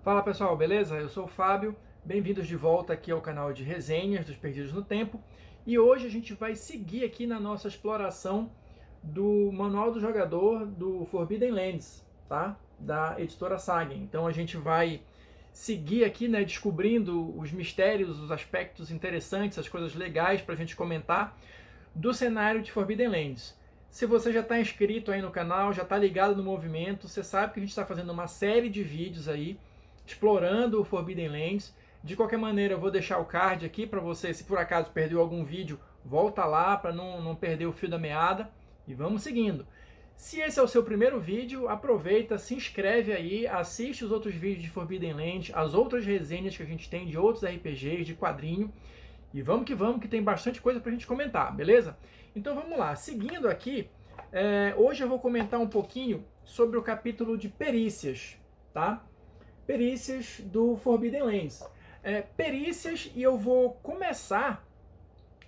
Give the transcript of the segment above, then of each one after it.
Fala pessoal, beleza? Eu sou o Fábio, bem-vindos de volta aqui ao canal de resenhas dos Perdidos no Tempo. E hoje a gente vai seguir aqui na nossa exploração do Manual do Jogador do Forbidden Lands, tá? Da editora Sagen. Então a gente vai seguir aqui, né, descobrindo os mistérios, os aspectos interessantes, as coisas legais para a gente comentar do cenário de Forbidden Lands. Se você já está inscrito aí no canal, já está ligado no movimento, você sabe que a gente está fazendo uma série de vídeos aí explorando o Forbidden Lands. De qualquer maneira, eu vou deixar o card aqui para você, se por acaso perdeu algum vídeo, volta lá para não perder o fio da meada. E vamos seguindo. Se esse é o seu primeiro vídeo, aproveita, se inscreve aí, assiste os outros vídeos de Forbidden Lands, as outras resenhas que a gente tem de outros RPGs, de quadrinho. E vamos, que tem bastante coisa pra gente comentar, beleza? Então vamos lá, seguindo aqui, hoje eu vou comentar um pouquinho sobre o capítulo de perícias, tá? Perícias do Forbidden Lands. Perícias, e eu vou começar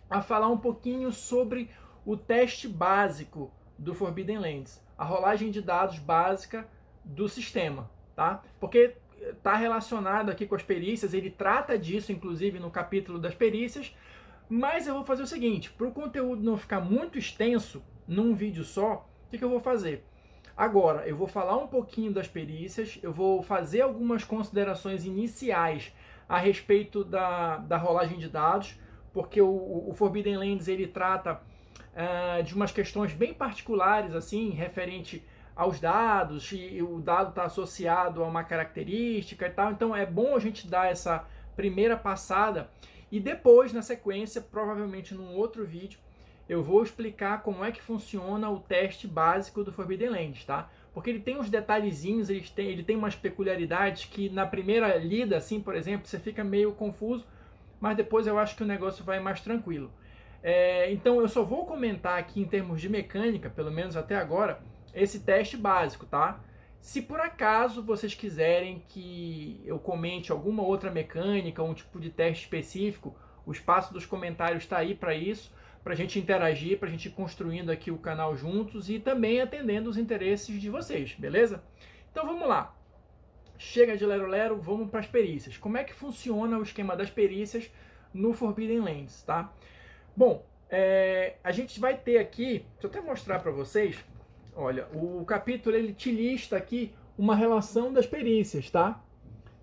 a falar um pouquinho sobre o teste básico do Forbidden Lands, a rolagem de dados básica do sistema, tá? Porque está relacionado aqui com as perícias, ele trata disso, inclusive, no capítulo das perícias, mas eu vou fazer o seguinte, para o conteúdo não ficar muito extenso, num vídeo só, o que eu vou fazer? Agora, eu vou falar um pouquinho das perícias, eu vou fazer algumas considerações iniciais a respeito da rolagem de dados, porque o Forbidden Lands ele trata de umas questões bem particulares, assim, referente aos dados, e o dado está associado a uma característica e tal, então é bom a gente dar essa primeira passada, e depois, na sequência, provavelmente num outro vídeo, eu vou explicar como é que funciona o teste básico do Forbidden Lands, tá? Porque ele tem uns detalhezinhos, ele tem umas peculiaridades que na primeira lida, assim, por exemplo, você fica meio confuso, mas depois eu acho que o negócio vai mais tranquilo. Então eu só vou comentar aqui em termos de mecânica, pelo menos até agora, esse teste básico, tá? Se por acaso vocês quiserem que eu comente alguma outra mecânica, um tipo de teste específico, o espaço dos comentários está aí para isso, para a gente interagir, para a gente ir construindo aqui o canal juntos e também atendendo os interesses de vocês, beleza? Então vamos lá. Chega de lero-lero, vamos para as perícias. Como é que funciona o esquema das perícias no Forbidden Lands, tá? Bom, a gente vai ter aqui, deixa eu até mostrar para vocês, olha, o capítulo ele te lista aqui uma relação das perícias, tá?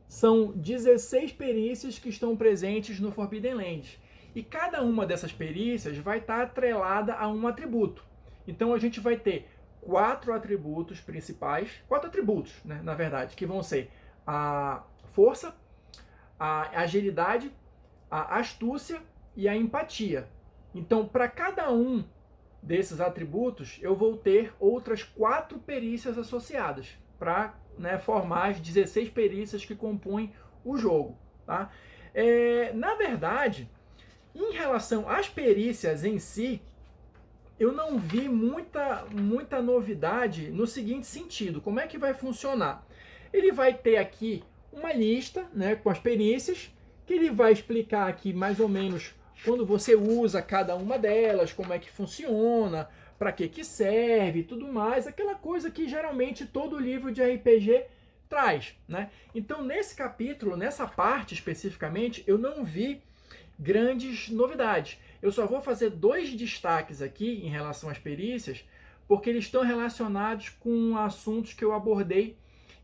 São 16 perícias que estão presentes no Forbidden Lands. E cada uma dessas perícias vai estar atrelada a um atributo. Então a gente vai ter 4 atributos principais, 4 atributos, né, na verdade, que vão ser a força, a agilidade, a astúcia e a empatia. Então, para cada um desses atributos, eu vou ter outras 4 perícias associadas para, né, formar as 16 perícias que compõem o jogo. Tá? Na verdade, em relação às perícias em si, eu não vi muita novidade no seguinte sentido. Como é que vai funcionar? Ele vai ter aqui uma lista, né, com as perícias, que ele vai explicar aqui mais ou menos quando você usa cada uma delas, como é que funciona, para que serve, tudo mais, aquela coisa que geralmente todo livro de RPG traz, né? Então, nesse capítulo, nessa parte especificamente, eu não vi grandes novidades. Eu só vou fazer 2 destaques aqui em relação às perícias, porque eles estão relacionados com assuntos que eu abordei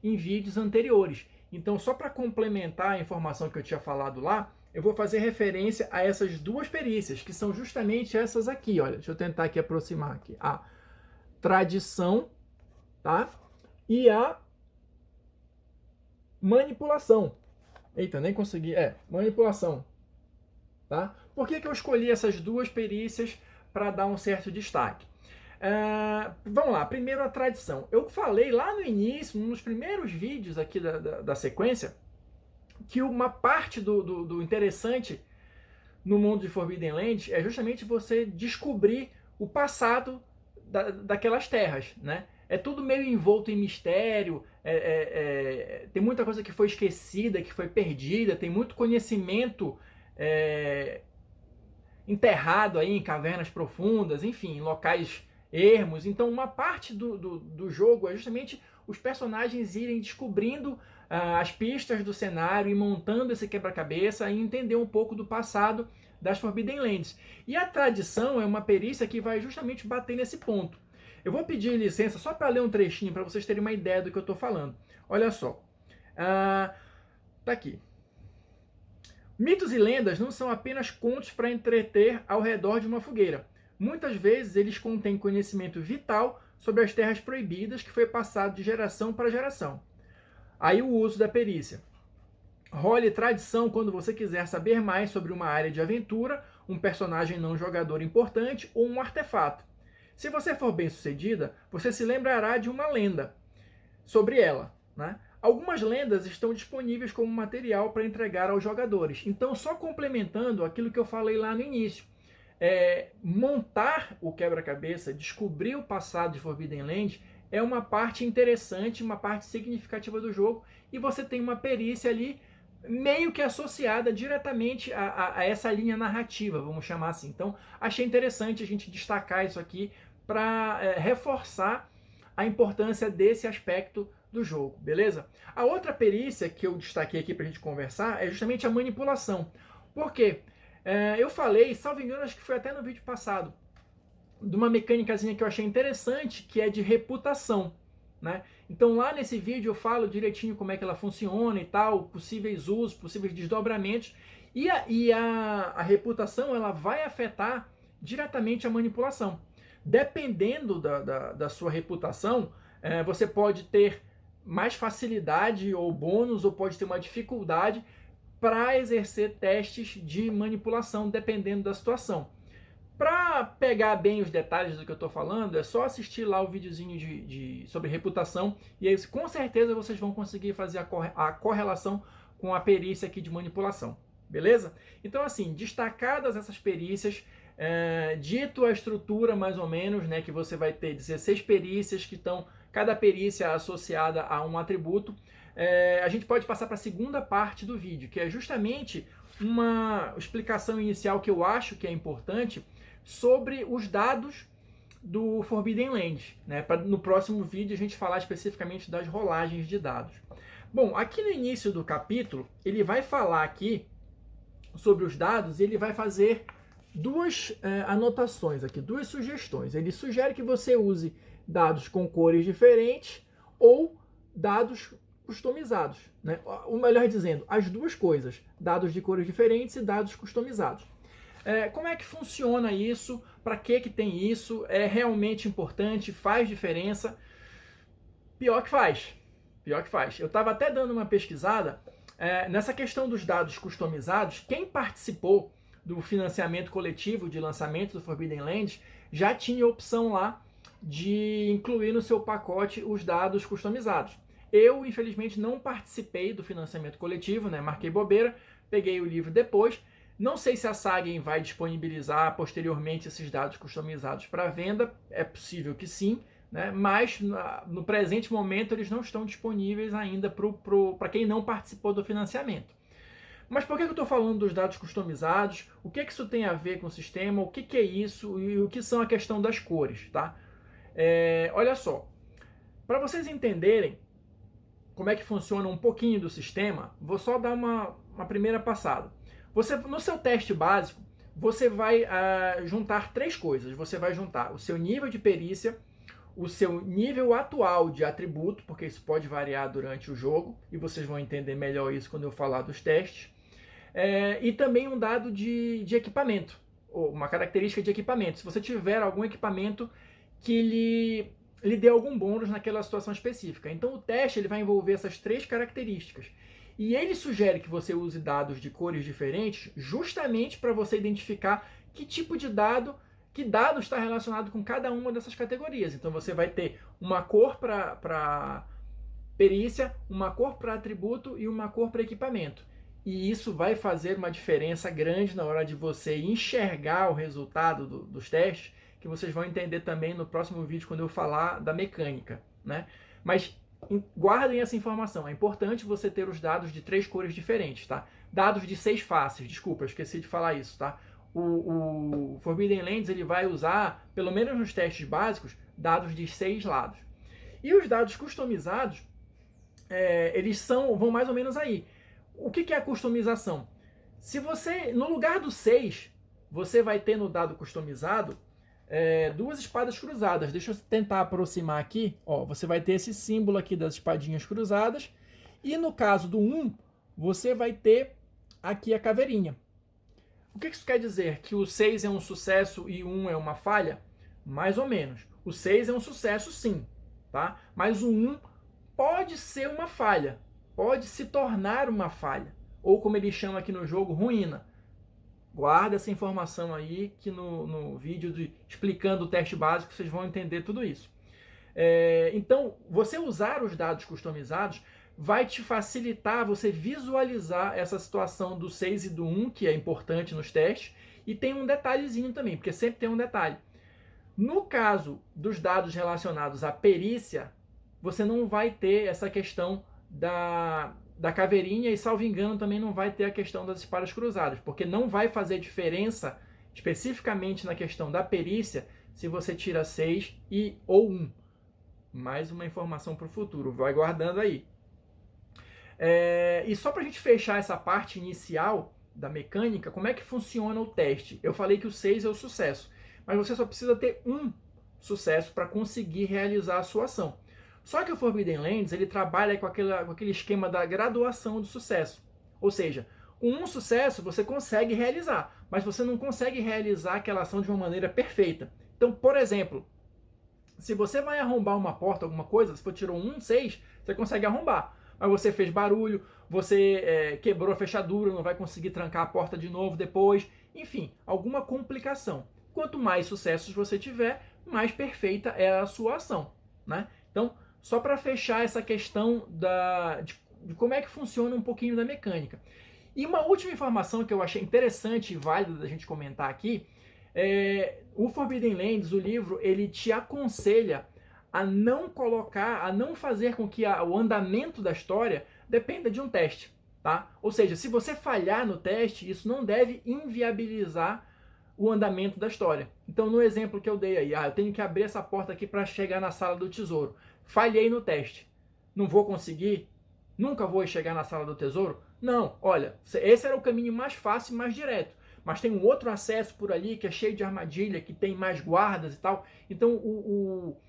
em vídeos anteriores. Então, só para complementar a informação que eu tinha falado lá, eu vou fazer referência a essas 2 perícias, que são justamente essas aqui, olha. Deixa eu tentar aqui aproximar aqui. A tradição, tá? E a manipulação. Eita, nem consegui. Manipulação. Tá? Por que eu escolhi essas 2 perícias para dar um certo destaque? Vamos lá, primeiro a tradição. Eu falei lá no início, nos primeiros vídeos aqui da sequência, que uma parte do interessante no mundo de Forbidden Lands é justamente você descobrir o passado daquelas terras, né? É tudo meio envolto em mistério, tem muita coisa que foi esquecida, que foi perdida, tem muito conhecimento enterrado aí em cavernas profundas, enfim, em locais ermos. Então uma parte do jogo é justamente os personagens irem descobrindo as pistas do cenário e montando esse quebra-cabeça e entender um pouco do passado das Forbidden Lands. E a tradição é uma perícia que vai justamente bater nesse ponto. Eu vou pedir licença só para ler um trechinho para vocês terem uma ideia do que eu estou falando. Olha só. Tá aqui. Mitos e lendas não são apenas contos para entreter ao redor de uma fogueira. Muitas vezes eles contêm conhecimento vital sobre as terras proibidas que foi passado de geração para geração. Aí o uso da perícia. Role tradição quando você quiser saber mais sobre uma área de aventura, um personagem não jogador importante ou um artefato. Se você for bem sucedida, você se lembrará de uma lenda sobre ela, né? Algumas lendas estão disponíveis como material para entregar aos jogadores. Então, só complementando aquilo que eu falei lá no início, montar o quebra-cabeça, descobrir o passado de Forbidden Lands é uma parte interessante, uma parte significativa do jogo, e você tem uma perícia ali meio que associada diretamente a essa linha narrativa, vamos chamar assim. Então, achei interessante a gente destacar isso aqui para reforçar a importância desse aspecto do jogo, beleza? A outra perícia que eu destaquei aqui para a gente conversar é justamente a manipulação. Por quê? Eu falei, salvo engano, acho que foi até no vídeo passado, de uma mecânicazinha que eu achei interessante, que é de reputação, né? Então lá nesse vídeo eu falo direitinho como é que ela funciona e tal, possíveis usos, possíveis desdobramentos, e a reputação ela vai afetar diretamente a manipulação. Dependendo da sua reputação, você pode ter mais facilidade ou bônus, ou pode ter uma dificuldade para exercer testes de manipulação, dependendo da situação. Para pegar bem os detalhes do que eu estou falando, é só assistir lá o videozinho sobre reputação, e aí com certeza vocês vão conseguir fazer a correlação com a perícia aqui de manipulação, beleza? Então assim, destacadas essas perícias, dito a estrutura mais ou menos, né, que você vai ter 16 perícias que estão, cada perícia associada a um atributo, a gente pode passar para a segunda parte do vídeo, que é justamente uma explicação inicial que eu acho que é importante sobre os dados do Forbidden Lands, né? Para no próximo vídeo a gente falar especificamente das rolagens de dados. Bom, aqui no início do capítulo, ele vai falar aqui sobre os dados e ele vai fazer duas anotações aqui, duas sugestões. Ele sugere que você use dados com cores diferentes ou dados customizados, né? Ou melhor dizendo, as duas coisas, dados de cores diferentes e dados customizados. Como é que funciona isso? Para que tem isso? É realmente importante? Faz diferença? Pior que faz. Pior que faz. Eu estava até dando uma pesquisada nessa questão dos dados customizados. Quem participou do financiamento coletivo de lançamento do Forbidden Lands já tinha opção lá de incluir no seu pacote os dados customizados. Eu, infelizmente, não participei do financiamento coletivo, né? Marquei bobeira, peguei o livro depois. Não sei se a Sagen vai disponibilizar posteriormente esses dados customizados para venda, é possível que sim, né? Mas no presente momento eles não estão disponíveis ainda para quem não participou do financiamento. Mas por que eu estou falando dos dados customizados? O que isso tem a ver com o sistema? O que é isso? E o que são a questão das cores, tá? Olha só, para vocês entenderem como é que funciona um pouquinho do sistema, vou só dar uma primeira passada. No seu teste básico, você vai juntar três coisas. Você vai juntar o seu nível de perícia, o seu nível atual de atributo, porque isso pode variar durante o jogo, e vocês vão entender melhor isso quando eu falar dos testes, e também um dado de equipamento, ou uma característica de equipamento. Se você tiver algum equipamento que lhe dê algum bônus naquela situação específica. Então o teste ele vai envolver essas três características. E ele sugere que você use dados de cores diferentes justamente para você identificar que tipo de dado, que dado está relacionado com cada uma dessas categorias. Então você vai ter uma cor para perícia, uma cor para atributo e uma cor para equipamento. E isso vai fazer uma diferença grande na hora de você enxergar o resultado dos testes, que vocês vão entender também no próximo vídeo quando eu falar da mecânica, né? Mas guardem essa informação, é importante você ter os dados de três cores diferentes, tá? Dados de 6 faces, desculpa, eu esqueci de falar isso, tá? O Forbidden Lands ele vai usar, pelo menos nos testes básicos, dados de 6 lados. E os dados customizados, eles vão mais ou menos aí. O que é a customização? Se você, no lugar do 6, você vai ter no dado customizado duas espadas cruzadas. Deixa eu tentar aproximar aqui. Ó, você vai ter esse símbolo aqui das espadinhas cruzadas. E no caso do 1, você vai ter aqui a caveirinha. O que isso quer dizer? Que o 6 é um sucesso e o 1 é uma falha? Mais ou menos. O 6 é um sucesso sim, tá? Mas o 1 pode ser uma falha. Pode se tornar uma falha. Ou como ele chama aqui no jogo, ruína. Guarda essa informação aí, que no vídeo explicando o teste básico vocês vão entender tudo isso. Então, você usar os dados customizados vai te facilitar você visualizar essa situação do 6 e do 1, que é importante nos testes, e tem um detalhezinho também, porque sempre tem um detalhe. No caso dos dados relacionados à perícia, você não vai ter essa questão da caveirinha e, salvo engano, também não vai ter a questão das espadas cruzadas, porque não vai fazer diferença especificamente na questão da perícia se você tira 6 ou 1. Mais uma informação para o futuro, vai guardando aí. E só para a gente fechar essa parte inicial da mecânica, como é que funciona o teste? Eu falei que o 6 é o sucesso, mas você só precisa ter um sucesso para conseguir realizar a sua ação. Só que o Forbidden Lands ele trabalha com aquele esquema da graduação do sucesso. Ou seja, com um sucesso você consegue realizar, mas você não consegue realizar aquela ação de uma maneira perfeita. Então, por exemplo, se você vai arrombar uma porta, alguma coisa, se você tirou um 6, você consegue arrombar. Mas você fez barulho, você quebrou a fechadura, não vai conseguir trancar a porta de novo depois. Enfim, alguma complicação. Quanto mais sucessos você tiver, mais perfeita é a sua ação, né? Então, só para fechar essa questão de como é que funciona um pouquinho da mecânica. E uma última informação que eu achei interessante e válida da gente comentar aqui, o Forbidden Lands, o livro, ele te aconselha a não fazer com que o andamento da história dependa de um teste, tá? Ou seja, se você falhar no teste, isso não deve inviabilizar o andamento da história. Então, no exemplo que eu dei aí, eu tenho que abrir essa porta aqui para chegar na sala do tesouro. Falhei no teste. Não vou conseguir? Nunca vou chegar na sala do tesouro? Não, olha, esse era o caminho mais fácil e mais direto. Mas tem um outro acesso por ali que é cheio de armadilha, que tem mais guardas e tal. Então, o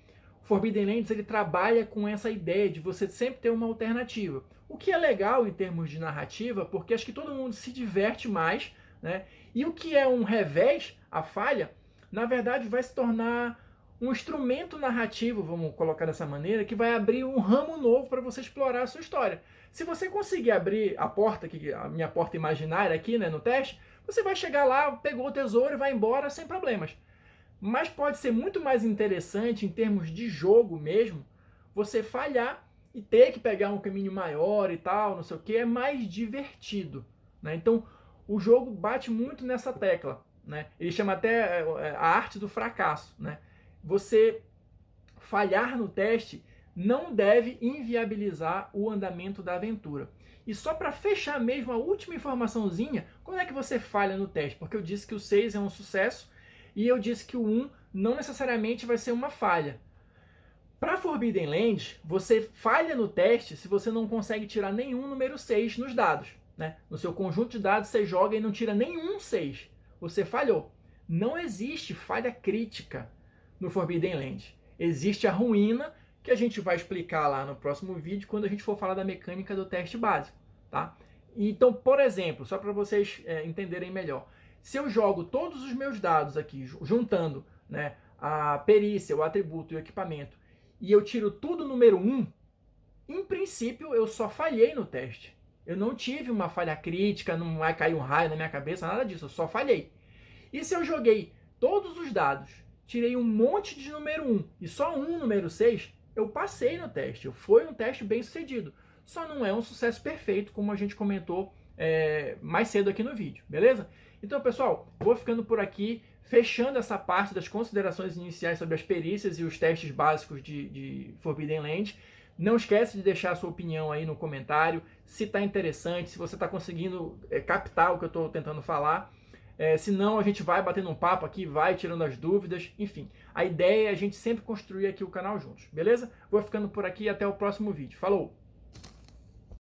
Forbidden Lands ele trabalha com essa ideia de você sempre ter uma alternativa. O que é legal em termos de narrativa, porque acho que todo mundo se diverte mais, né? E o que é um revés, a falha, na verdade vai se tornar um instrumento narrativo, vamos colocar dessa maneira, que vai abrir um ramo novo para você explorar a sua história. Se você conseguir abrir a porta, a minha porta imaginária aqui, né, no teste, você vai chegar lá, pegou o tesouro e vai embora sem problemas. Mas pode ser muito mais interessante em termos de jogo mesmo, você falhar e ter que pegar um caminho maior e tal, não sei o que, é mais divertido, né? Então, o jogo bate muito nessa tecla, né? Ele chama até a arte do fracasso, né? Você falhar no teste não deve inviabilizar o andamento da aventura. E só para fechar mesmo a última informaçãozinha, quando é que você falha no teste? Porque eu disse que o 6 é um sucesso e eu disse que o 1 não necessariamente vai ser uma falha. Para Forbidden Lands, você falha no teste se você não consegue tirar nenhum número 6 nos dados, né? No seu conjunto de dados você joga e não tira nenhum 6. Você falhou. Não existe falha crítica no Forbidden Lands. Existe a ruína, que a gente vai explicar lá no próximo vídeo, quando a gente for falar da mecânica do teste básico, tá? Então, por exemplo, só para vocês entenderem melhor, se eu jogo todos os meus dados aqui, juntando, né, a perícia, o atributo e o equipamento, e eu tiro tudo número 1, em princípio eu só falhei no teste. Eu não tive uma falha crítica, não vai cair um raio na minha cabeça, nada disso, eu só falhei. E se eu joguei todos os dados, tirei um monte de número 1 e só um número 6, eu passei no teste. Foi um teste bem sucedido. Só não é um sucesso perfeito, como a gente comentou mais cedo aqui no vídeo, beleza? Então, pessoal, vou ficando por aqui, fechando essa parte das considerações iniciais sobre as perícias e os testes básicos de Forbidden Lands. Não esquece de deixar a sua opinião aí no comentário, se está interessante, se você está conseguindo captar o que eu estou tentando falar. Se não, a gente vai batendo um papo aqui, vai tirando as dúvidas, enfim. A ideia é a gente sempre construir aqui o canal juntos, beleza? Vou ficando por aqui e até o próximo vídeo. Falou!